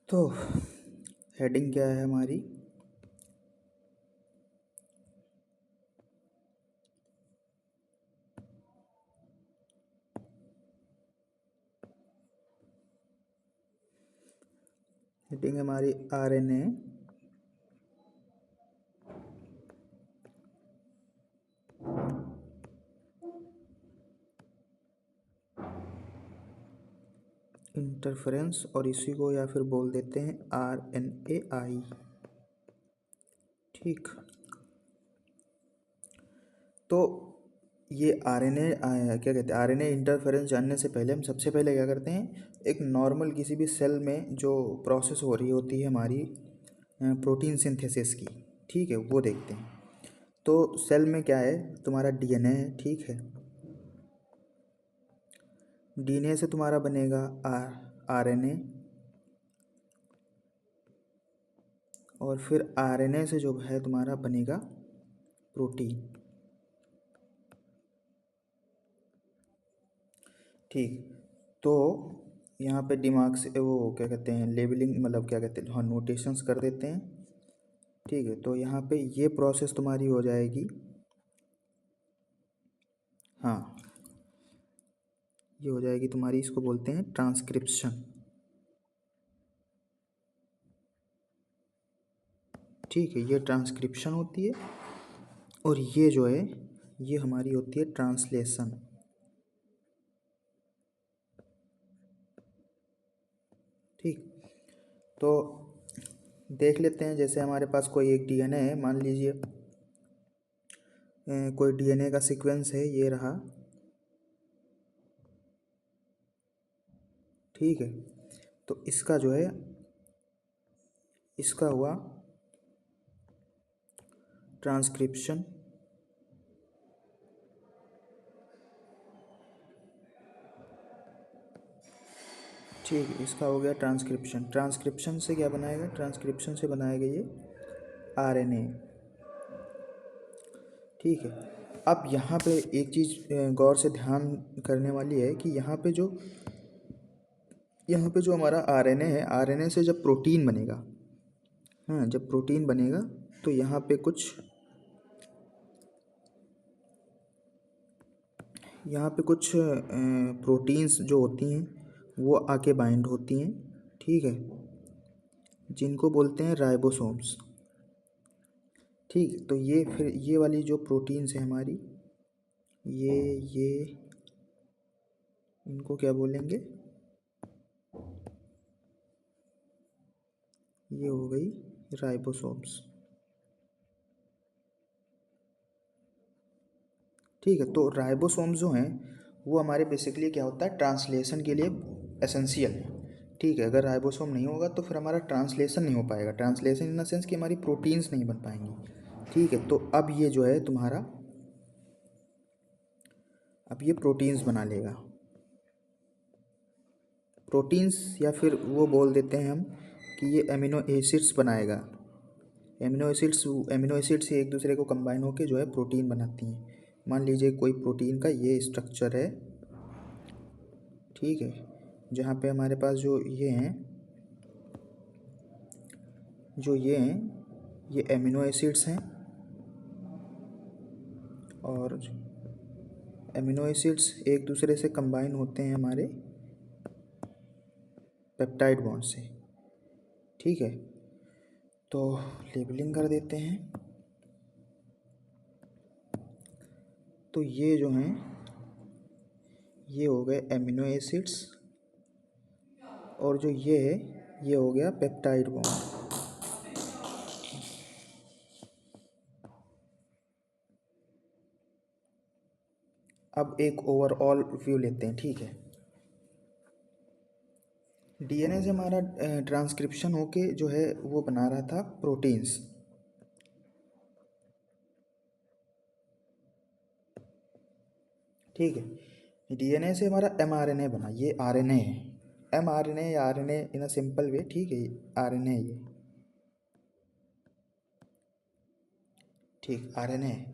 तो हेडिंग क्या है हमारी? हेडिंग हमारी आरएनए इंटरफेरेंस, और इसी को या फिर बोल देते हैं RNAi। ठीक, तो ये RNA क्या कहते हैं, RNA इंटरफेरेंस जानने से पहले हम सबसे पहले क्या करते हैं, एक नॉर्मल किसी भी सेल में जो प्रोसेस हो रही होती है हमारी प्रोटीन सिंथेसिस की, ठीक है, वो देखते हैं। तो सेल में क्या है, तुम्हारा DNA है, ठीक है। DNA से तुम्हारा बनेगा RNA, और फिर RNA से जो है तुम्हारा बनेगा प्रोटीन। ठीक, तो यहाँ पे दिमाग से वो क्या कहते हैं, लेबलिंग, मतलब क्या कहते हैं, हाँ, नोटेशंस कर देते हैं। ठीक है, तो यहाँ पे ये प्रोसेस तुम्हारी हो जाएगी, हाँ, ये हो जाएगी तुम्हारी, इसको बोलते हैं ट्रांसक्रिप्शन। ठीक है, ये ट्रांसक्रिप्शन होती है, और ये जो है ये हमारी होती है ट्रांसलेशन। ठीक, तो देख लेते हैं, जैसे हमारे पास कोई एक DNA है, मान लीजिए कोई DNA का सीक्वेंस है, ये रहा, ठीक है। तो इसका जो है, इसका हुआ ट्रांसक्रिप्शन, ठीक है, इसका हो गया ट्रांसक्रिप्शन। ट्रांसक्रिप्शन से क्या बनाएगा, ट्रांसक्रिप्शन से बनाएगा ये RNA। ठीक है, अब यहाँ पे एक चीज़ गौर से ध्यान करने वाली है कि यहाँ पे जो हमारा RNA है, RNA से जब प्रोटीन बनेगा, हाँ, जब प्रोटीन बनेगा तो यहाँ पे कुछ प्रोटीन्स जो होती हैं वो आके बाइंड होती हैं, ठीक है, जिनको बोलते हैं राइबोसोम्स। ठीक, तो ये फिर ये वाली जो प्रोटीन्स है हमारी, ये इनको क्या बोलेंगे, ये हो गई राइबोसोम्स। ठीक है, तो राइबोसोम्स जो हैं वो हमारे बेसिकली क्या होता है, ट्रांसलेशन के लिए एसेंशियल है। ठीक है, अगर राइबोसोम नहीं होगा तो फिर हमारा ट्रांसलेशन नहीं हो पाएगा, ट्रांसलेशन इन द सेंस कि हमारी प्रोटीन्स नहीं बन पाएंगी। ठीक है, तो अब ये जो है तुम्हारा, अब ये प्रोटीन्स बना लेगा, प्रोटीन्स, या फिर वो बोल देते हैं हम कि ये एमिनो एसिड्स बनाएगा। एमिनो एसिड्स एक दूसरे को कंबाइन होकर जो है प्रोटीन बनाती हैं। मान लीजिए कोई प्रोटीन का ये स्ट्रक्चर है, ठीक है, जहाँ पे हमारे पास जो ये हैं ये एमिनो एसिड्स हैं, और एमिनो एसिड्स एक दूसरे से कंबाइन होते हैं हमारे पेप्टाइड बॉन्ड से। ठीक है, तो लेबलिंग कर देते हैं। तो ये जो हैं ये हो गए एमिनो एसिड्स, और जो ये है ये हो गया पेप्टाइड बॉन्ड। अब एक ओवरऑल व्यू लेते हैं, ठीक है। DNA से हमारा ट्रांसक्रिप्शन होके जो है वो बना रहा था प्रोटीन्स। ठीक है, DNA से हमारा mRNA बना, ये RNA है, mRNA या RNA in a simple way, ठीक है, RNA है ये, ठीक, RNA है।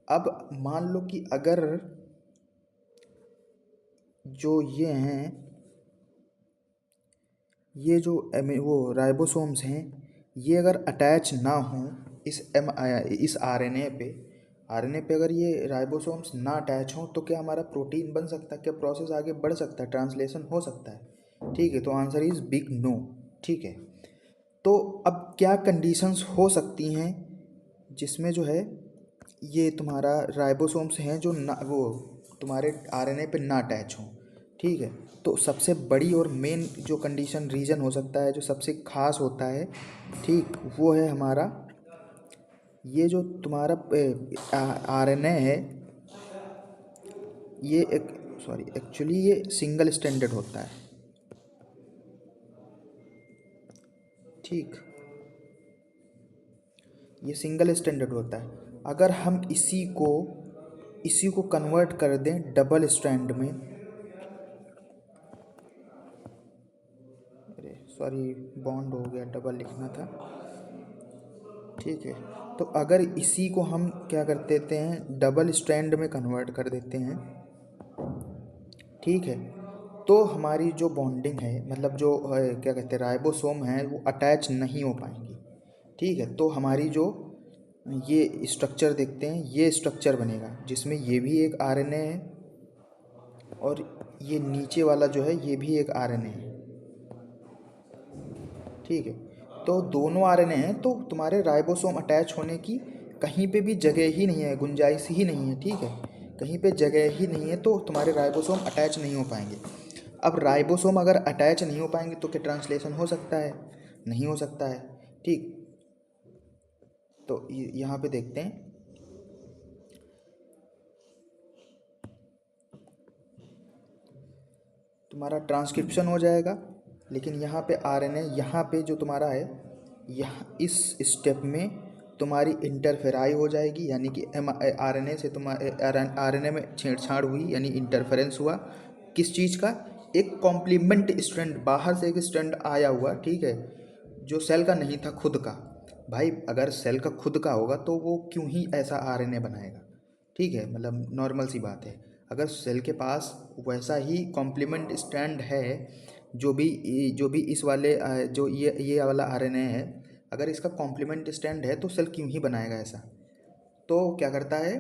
अब मान लो कि अगर जो ये हैं ये जो वो राइबोसोम्स हैं, ये अगर अटैच ना हों इस आरएनए पे अगर ये राइबोसोम्स ना अटैच हों तो क्या हमारा प्रोटीन बन सकता है, क्या प्रोसेस आगे बढ़ सकता है, ट्रांसलेशन हो सकता है? ठीक है, तो आंसर इज़ बिग नो। ठीक है, तो अब क्या कंडीशंस हो सकती हैं जिसमें जो है ये तुम्हारा राइबोसोम्स हैं जो ना वो तुम्हारे आरएनए पे ना अटैच हों? ठीक है, तो सबसे बड़ी और मेन जो कंडीशन रीजन हो सकता है, जो सबसे खास होता है, ठीक, वो है हमारा ये जो तुम्हारा आरएनए है, ये एक सॉरी एक्चुअली ये सिंगल स्टैंडर्ड होता है। ठीक, ये सिंगल स्टैंडर्ड होता है। अगर हम इसी को कन्वर्ट कर दें डबल स्ट्रैंड में, अरे सॉरी बॉन्ड हो गया, डबल लिखना था। ठीक है, तो अगर इसी को हम क्या कर देते हैं, डबल स्ट्रैंड में कन्वर्ट कर देते हैं, ठीक है, तो हमारी जो बॉन्डिंग है, मतलब जो क्या कहते हैं राइबोसोम है, वो अटैच नहीं हो पाएंगी। ठीक है, तो हमारी जो ये स्ट्रक्चर देखते हैं, ये स्ट्रक्चर बनेगा जिसमें ये भी एक आरएनए है और ये नीचे वाला जो है ये भी एक आरएनए है। ठीक है, तो दोनों आरएनए हैं, तो तुम्हारे राइबोसोम अटैच होने की कहीं पे भी जगह ही नहीं है, गुंजाइश ही नहीं है। ठीक है, कहीं पे जगह ही नहीं है, तो तुम्हारे राइबोसोम अटैच नहीं हो पाएंगे। अब राइबोसोम अगर अटैच नहीं हो पाएंगे तो क्या ट्रांसलेशन हो सकता है? नहीं हो सकता है। ठीक, तो यहाँ पे देखते हैं, तुम्हारा ट्रांसक्रिप्शन हो जाएगा, लेकिन यहाँ पे आरएनए, यहाँ पे जो तुम्हारा है, यहाँ इस स्टेप में तुम्हारी इंटरफेराई हो जाएगी, यानी कि आरएनए से तुम्हारे आरएनए में छेड़छाड़ हुई, यानी इंटरफेरेंस हुआ। किस चीज़ का? एक कॉम्प्लीमेंट स्ट्रैंड, बाहर से एक स्ट्रैंड आया हुआ, ठीक है, जो सेल का नहीं था, खुद का। भाई अगर सेल का खुद का होगा तो वो क्यों ही ऐसा आरएनए बनाएगा? ठीक है, मतलब नॉर्मल सी बात है। अगर सेल के पास वैसा ही कॉम्प्लीमेंट स्ट्रैंड है, जो भी इस वाले जो ये वाला आरएनए है, अगर इसका कॉम्प्लीमेंट स्ट्रैंड है तो सेल क्यों ही बनाएगा ऐसा? तो क्या करता है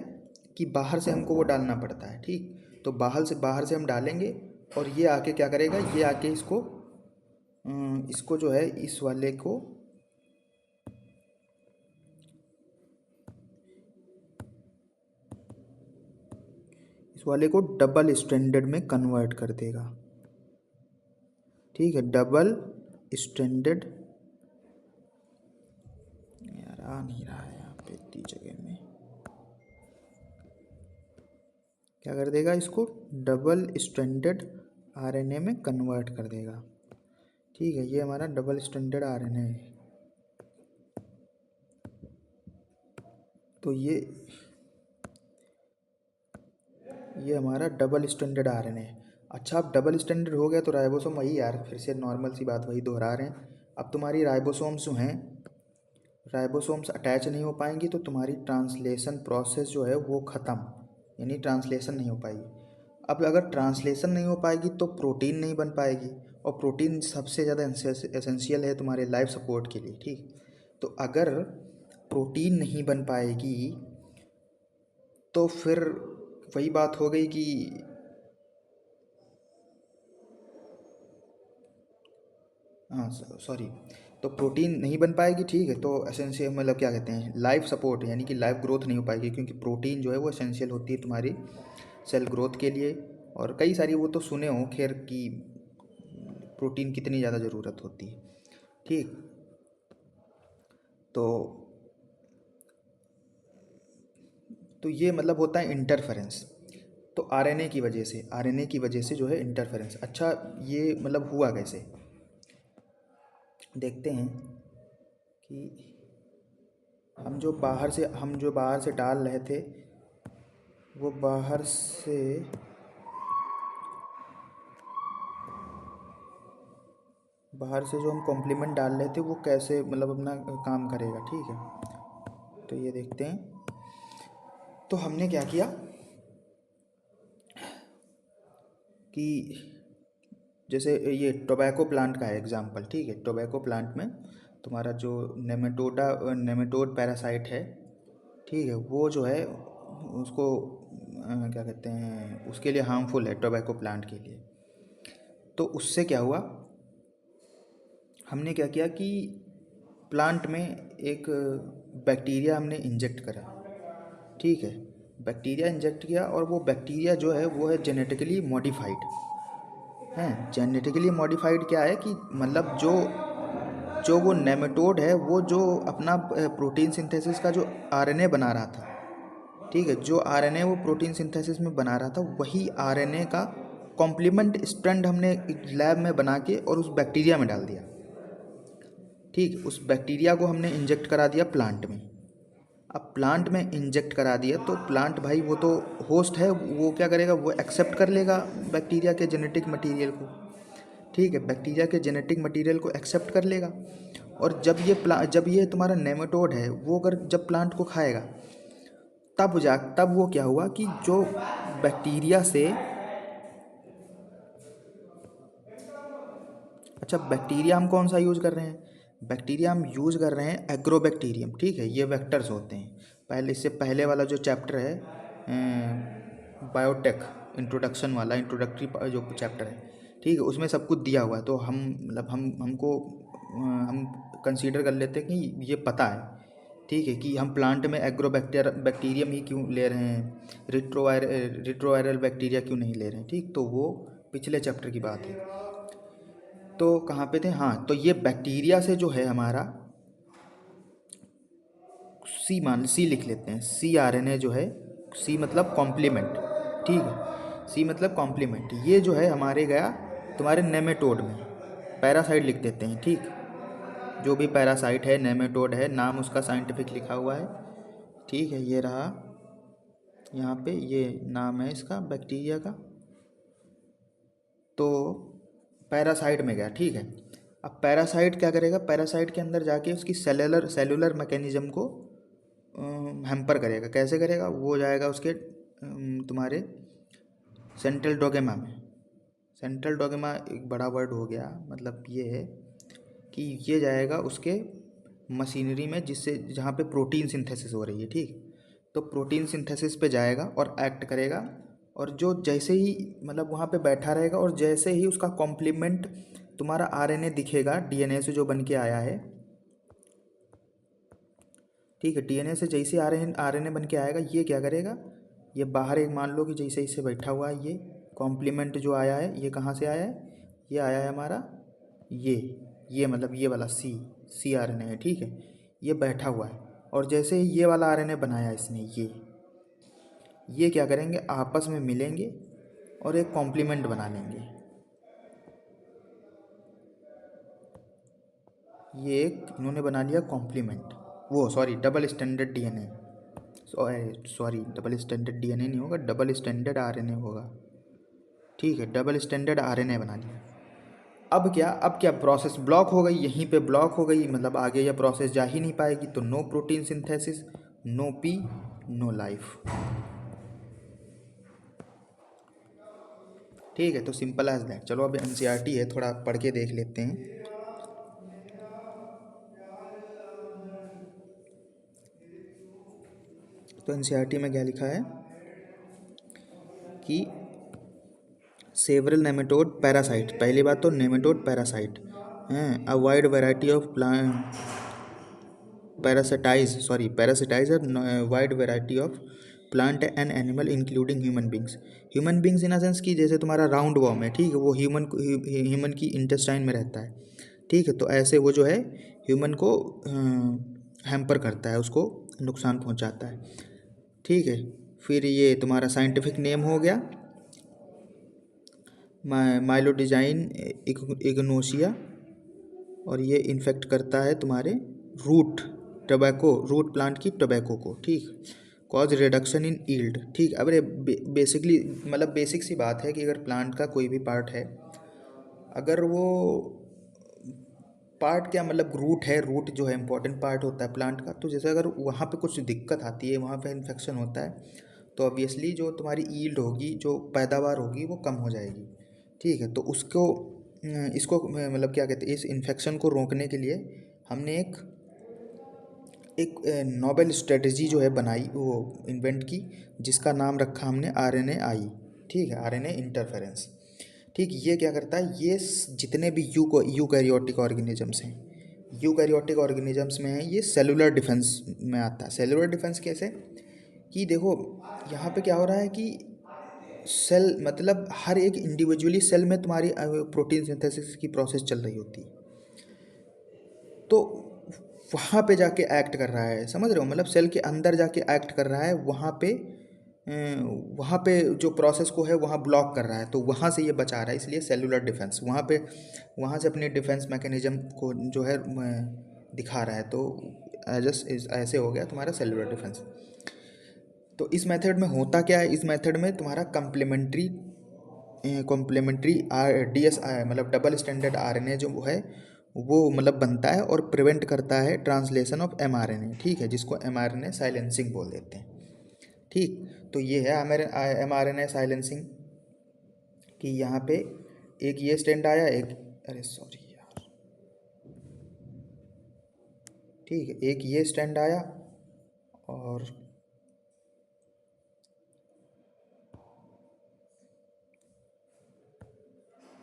कि बाहर से हमको वो डालना पड़ता है। ठीक, तो बाहर से हम डालेंगे और ये आके क्या करेगा, ये आके इसको जो है इस वाले को डबल स्टैंडर्ड में कन्वर्ट कर देगा। ठीक है, डबल स्टैंडर्ड, यार आ नहीं रहा है यहाँ पे इतनी जगह में, क्या कर देगा, इसको डबल स्टैंडर्ड आरएनए में कन्वर्ट कर देगा। ठीक है, ये हमारा डबल स्टैंडर्ड आरएनए है। तो ये हमारा डबल स्टैंडर्ड आरएनए है। अच्छा, अब डबल स्टैंडर्ड हो गया तो राइबोसोम, वही यार फिर से नॉर्मल सी बात वही दोहरा रहे हैं। अब तुम्हारी राइबोसोम्स जो हैं, राइबोसोम्स अटैच नहीं हो पाएंगी तो तुम्हारी ट्रांसलेशन प्रोसेस जो है वो ख़त्म, यानी ट्रांसलेशन नहीं हो पाएगी। अब अगर ट्रांसलेशन नहीं हो पाएगी तो प्रोटीन नहीं बन पाएगी, और प्रोटीन सबसे ज़्यादा एसेंशियल है तुम्हारे लाइफ सपोर्ट के लिए। ठीक, तो अगर प्रोटीन नहीं बन पाएगी तो फिर वही बात हो गई कि हाँ सॉरी, तो प्रोटीन नहीं बन पाएगी। ठीक है, तो एसेंशियल मतलब क्या कहते हैं, लाइफ सपोर्ट, यानी कि लाइफ ग्रोथ नहीं हो पाएगी, क्योंकि प्रोटीन जो है वो एसेंशियल होती है तुम्हारी सेल ग्रोथ के लिए। और कई सारी वो तो सुने हो खैर कि प्रोटीन कितनी ज़्यादा ज़रूरत होती है। ठीक, तो ये मतलब होता है इंटरफेरेंस। तो आरएनए की वजह से जो है इंटरफेरेंस। अच्छा, ये मतलब हुआ कैसे, देखते हैं कि हम जो बाहर से डाल रहे थे, वो बाहर से जो हम कॉम्प्लीमेंट डाल रहे थे वो कैसे मतलब अपना काम करेगा। ठीक है, तो ये देखते हैं। तो हमने क्या किया कि जैसे ये टोबैको प्लांट का है एग्जांपल, ठीक है। टोबैको प्लांट में तुम्हारा जो नेमेटोड पैरासाइट है, ठीक है, वो जो है उसको क्या कहते हैं, उसके लिए हार्मफुल है टोबैको प्लांट के लिए। तो उससे क्या हुआ, हमने क्या किया कि प्लांट में एक बैक्टीरिया हमने इंजेक्ट करा, ठीक है। बैक्टीरिया इंजेक्ट किया और वो बैक्टीरिया जो है वो है जेनेटिकली मॉडिफाइड है। जेनेटिकली मॉडिफाइड क्या है कि मतलब जो जो वो नेमेटोड है वो जो अपना प्रोटीन सिंथेसिस का जो आरएनए बना रहा था, ठीक है, जो आरएनए वो प्रोटीन सिंथेसिस में बना रहा था, वही आरएनए का कॉम्प्लीमेंट स्ट्रैंड हमने लैब में बना के और उस बैक्टीरिया में डाल दिया, ठीक। उस बैक्टीरिया को हमने इंजेक्ट करा दिया प्लांट में। अब प्लांट में इंजेक्ट करा दिया तो प्लांट भाई वो तो होस्ट है, वो क्या करेगा, वो एक्सेप्ट कर लेगा बैक्टीरिया के जेनेटिक मटेरियल को, ठीक है। बैक्टीरिया के जेनेटिक मटेरियल को एक्सेप्ट कर लेगा। और जब ये तुम्हारा नेमेटोड है वो अगर जब प्लांट को खाएगा तब वो क्या हुआ कि जो बैक्टीरिया से, अच्छा बैक्टीरिया हम कौन सा यूज़ कर रहे हैं, बैक्टीरिया हम यूज़ कर रहे हैं एग्रोबैक्टीरियम, ठीक है। ये वेक्टर्स होते हैं। इससे पहले वाला जो चैप्टर है बायोटेक इंट्रोडक्शन वाला, इंट्रोडक्टरी जो चैप्टर है, ठीक है, उसमें सब कुछ दिया हुआ है। तो हम मतलब हम कंसीडर कर लेते हैं कि ये पता है, ठीक है, कि हम प्लांट में बैक्टीरियम ही क्यों ले रहे हैं, रिट्रोवायरल बैक्टीरिया क्यों नहीं ले रहे हैं, ठीक। तो वो पिछले चैप्टर की बात है। तो कहाँ पे थे, हाँ, तो ये बैक्टीरिया से जो है हमारा सी लिख लेते हैं, सी आरएनए जो है, सी मतलब कॉम्प्लीमेंट, ठीक है, सी मतलब कॉम्प्लीमेंट, ये जो है हमारे गया तुम्हारे नेमेटोड में, पैरासाइट लिख देते हैं, ठीक। जो भी पैरासाइट है, नेमेटोड है, नाम उसका साइंटिफिक लिखा हुआ है, ठीक है। ये रहा यहाँ पे, ये नाम है इसका बैक्टीरिया का। तो पैरासाइट में गया, ठीक है। अब पैरासाइट क्या करेगा, पैरासाइट के अंदर जाके उसकी सेलुलर मैकेनिज्म को हैम्पर करेगा। कैसे करेगा, वो जाएगा उसके तुम्हारे सेंट्रल डोगेमा में। सेंट्रल डोगेमा एक बड़ा वर्ड हो गया, मतलब ये है कि ये जाएगा उसके मशीनरी में जिससे जहाँ पे प्रोटीन सिंथेसिस हो रही है, ठीक। तो प्रोटीन सिंथेसिस पे जाएगा और एक्ट करेगा, और जो जैसे ही मतलब वहाँ पे बैठा रहेगा और जैसे ही उसका कॉम्प्लीमेंट तुम्हारा आरएनए दिखेगा डीएनए से जो बन के आया है, ठीक है, डीएनए से जैसे आरएनए बन के आएगा, ये क्या करेगा, ये बाहर एक मान लो कि जैसे इससे बैठा हुआ है, ये कॉम्प्लीमेंट जो आया है ये कहाँ से आया है, ये आया है हमारा ये मतलब ये वाला सी आरएनए है, ठीक है। ये बैठा हुआ है और जैसे ही ये वाला आरएनए बनाया इसने, ये क्या करेंगे, आपस में मिलेंगे और एक कॉम्प्लीमेंट बना लेंगे। ये एक इन्होंने बना लिया कॉम्प्लीमेंट, वो sorry double standard DNA, sorry double standard DNA नहीं होगा, डबल स्टैंडर्ड आरएनए होगा, ठीक है। डबल स्टैंडर्ड आरएनए बना लिया। अब क्या प्रोसेस ब्लॉक हो गई, यहीं पे ब्लॉक हो गई, मतलब आगे यह प्रोसेस जा ही नहीं पाएगी। तो no protein synthesis, no P, no life, ठीक है। तो सिंपल एज दैट। चलो अब एनसीईआरटी है, थोड़ा पढ़ के देख लेते हैं। तो एनसीईआरटी में क्या लिखा है कि सेवरल नेमेटोड पैरासाइट, पहली बात तो नेमेटोड पैरासाइट हैं, a wide variety of plant parasitise wide variety of plant and animal including human beings in a sense कि जैसे तुम्हारा राउंड वॉर्म है, ठीक है, वो ह्यूमन की इंटेस्टाइन में रहता है, ठीक है। तो ऐसे वो जो है ह्यूमन को हैम्पर करता है, उसको नुकसान पहुंचाता है, ठीक है। फिर ये तुम्हारा साइंटिफिक नेम हो गया माइलोडिजाइन इग्नोसिया, और ये इन्फेक्ट करता है तुम्हारे रूट प्लांट की टोबैको को, ठीक। कॉज रिडक्शन इन ईल्ड, ठीक। अब बेसिकली मतलब बेसिक सी बात है कि अगर प्लांट का कोई भी पार्ट है, अगर वो पार्ट क्या मतलब रूट है, रूट जो है इंपॉर्टेंट पार्ट होता है प्लांट का, तो जैसे अगर वहाँ पे कुछ दिक्कत आती है, वहाँ पे इन्फेक्शन होता है, तो ऑब्वियसली जो तुम्हारी ईल्ड होगी, जो पैदावार होगी वो कम हो जाएगी, ठीक है। तो उसको इसको मतलब क्या कहते हैं, इस इन्फेक्शन को रोकने के लिए हमने एक एक नोबेल स्ट्रेटजी जो है बनाई, वो इन्वेंट की, जिसका नाम रखा हमने RNAi। ठीक है, RNA इंटरफेरेंस। ठीक, ये क्या करता है, ये जितने भी यूकैरियोटिक ऑर्गेनिजम्स हैं, यूकैरियोटिक ऑर्गेनिजम्स में है, ये सेलुलर डिफेंस में आता है। सेलुलर डिफेंस कैसे, कि देखो यहाँ पे क्या हो रहा है कि सेल मतलब हर एक इंडिविजुअली सेल में तुम्हारी प्रोटीन सिंथेसिस की प्रोसेस चल रही होती है, तो वहाँ पे जाके एक्ट कर रहा है, समझ रहे हो, मतलब सेल के अंदर जाके एक्ट कर रहा है, वहाँ पे जो प्रोसेस को है वहाँ ब्लॉक कर रहा है, तो वहाँ से ये बचा रहा है, इसलिए सेलुलर डिफेंस वहाँ पे, वहाँ से अपने डिफेंस मैकेनिज्म को जो है दिखा रहा है, तो ऐसे हो गया तुम्हारा सेलुलर डिफेंस। तो इस मेथड में होता क्या है, इस मेथड में तुम्हारा कॉम्प्लीमेंट्री DS मतलब डबल स्टैंडर्ड RNA जो है वो मतलब बनता है और प्रिवेंट करता है ट्रांसलेशन ऑफ mRNA। ठीक है, जिसको mRNA साइलेंसिंग बोल देते हैं। ठीक, तो ये है हमारे mRNA साइलेंसिंग कि यहाँ पे एक ये स्टैंड आया, एक, अरे सॉरी यार, ठीक है, एक ये स्टैंड आया और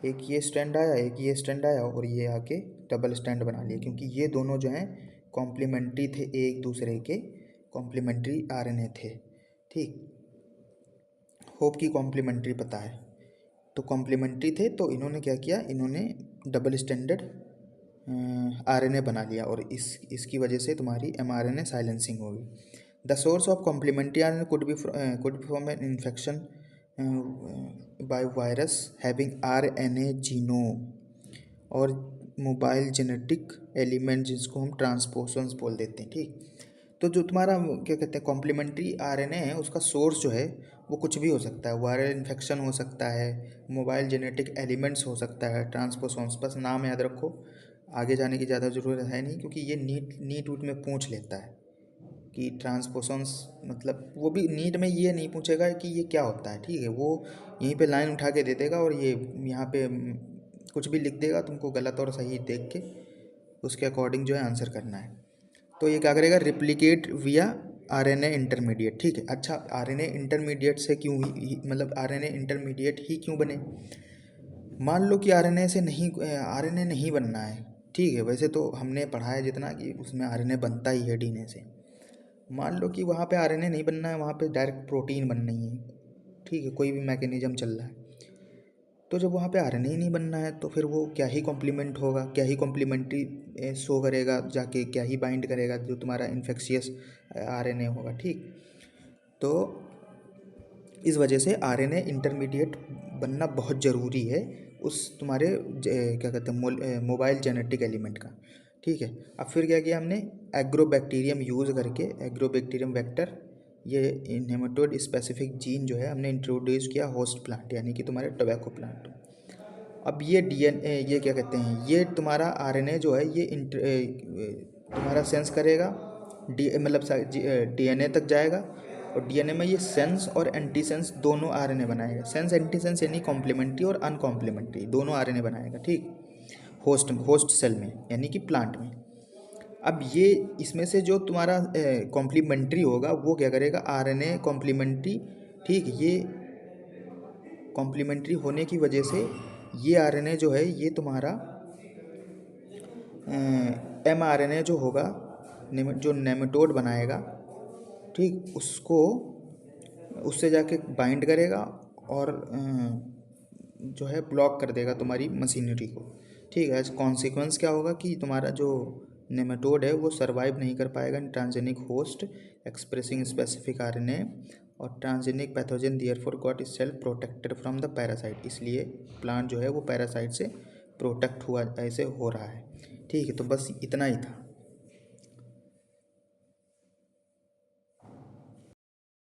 एक ये स्टैंड आया, एक ये स्टैंड आया, और ये आके डबल स्टैंड बना लिया, क्योंकि ये दोनों जो हैं कॉम्प्लीमेंट्री थे, एक दूसरे के कॉम्प्लीमेंट्री RNA थे। ठीक, होप की कॉम्प्लीमेंट्री पता है, तो कॉम्प्लीमेंट्री थे, तो इन्होंने क्या किया, इन्होंने डबल स्टैंडर्ड RNA बना लिया, और इसकी वजह से तुम्हारी mRNA साइलेंसिंग होगी। The source of complementary RNA could be from an infection by virus having RNA genome और मोबाइल जेनेटिक एलिमेंट, जिसको हम ट्रांसपोसन्स बोल देते हैं। ठीक, तो जो तुम्हारा क्या कहते हैं कॉम्प्लीमेंट्री RNA है, उसका सोर्स जो है वो कुछ भी हो सकता है, वायरल इन्फेक्शन हो सकता है, मोबाइल जेनेटिक एलिमेंट्स हो सकता है, ट्रांसपोसॉन्स, बस नाम याद रखो, आगे जाने की ज़्यादा ज़रूरत है नहीं, क्योंकि ये नीट वूट में पूछ लेता है कि ट्रांसपोसॉन्स, मतलब वो भी नीट में ये नहीं पूछेगा कि ये क्या होता है। ठीक है, वो यहीं पे लाइन उठा के दे देगा और ये यहाँ पे कुछ भी लिख देगा, तुमको गलत और सही देख के उसके अकॉर्डिंग जो है आंसर करना है। तो ये क्या करेगा, रिप्लिकेट विया RNA इंटरमीडिएट। ठीक है, अच्छा RNA इंटरमीडिएट से क्यों मतलब RNA इंटरमीडिएट ही क्यों बने, मान लो कि RNA नहीं बनना है। ठीक है, वैसे तो हमने पढ़ा है जितना कि उसमें RNA बनता ही है DNA से, मान लो कि वहाँ पे RNA नहीं बनना है, वहाँ पे डायरेक्ट प्रोटीन बननी है। ठीक है, कोई भी मैकेनिज्म चल रहा है, तो जब वहाँ पे RNA ही नहीं बनना है, तो फिर वो क्या ही कॉम्प्लीमेंट होगा, क्या ही कॉम्प्लीमेंट्री शो करेगा जाके, क्या ही बाइंड करेगा जो तुम्हारा इन्फेक्शियस RNA होगा। ठीक, तो इस वजह से RNA इंटरमीडिएट बनना बहुत ज़रूरी है उस तुम्हारे क्या कहते हैं मोबाइल जेनेटिक एलिमेंट का। ठीक है, अब फिर क्या किया हमने, एग्रोबैक्टीरियम यूज़ करके, एग्रोबैक्टीरियम वेक्टर, ये नेमेटोड स्पेसिफिक जीन जो है हमने इंट्रोड्यूस किया होस्ट प्लांट, यानी कि तुम्हारे टोबैको प्लांट। अब ये DNA, ये क्या कहते हैं, ये तुम्हारा RNA जो है ये तुम्हारा सेंस करेगा, मतलब DNA तक जाएगा, और DNA में ये सेंस और एंटी सेंस दोनों RNA बनाएगा। सेंस एंटी सेंस यानी कॉम्प्लीमेंट्री और अनकॉम्प्लीमेंट्री दोनों RNA बनाएगा। ठीक, होस्ट सेल में यानी कि प्लांट में। अब ये इसमें से जो तुम्हारा कॉम्प्लीमेंट्री होगा वो क्या करेगा, RNA कॉम्प्लीमेंट्री। ठीक, ये कॉम्प्लीमेंट्री होने की वजह से ये RNA जो है ये तुम्हारा mRNA जो होगा, जो नेमेटोड बनाएगा, ठीक, उसको उससे जाके बाइंड करेगा और जो है ब्लॉक कर देगा तुम्हारी मशीनरी को। ठीक है, एज कॉन्सिक्वेंस क्या होगा कि तुम्हारा जो नेमेटोड है वो सरवाइव नहीं कर पाएगा इन transgenic host expressing specific RNA, और transgenic pathogen therefore got is self protected from the parasite, इसलिए प्लांट जो है वो पैरासाइट से प्रोटेक्ट हुआ ऐसे हो रहा है। ठीक है, तो बस इतना ही था।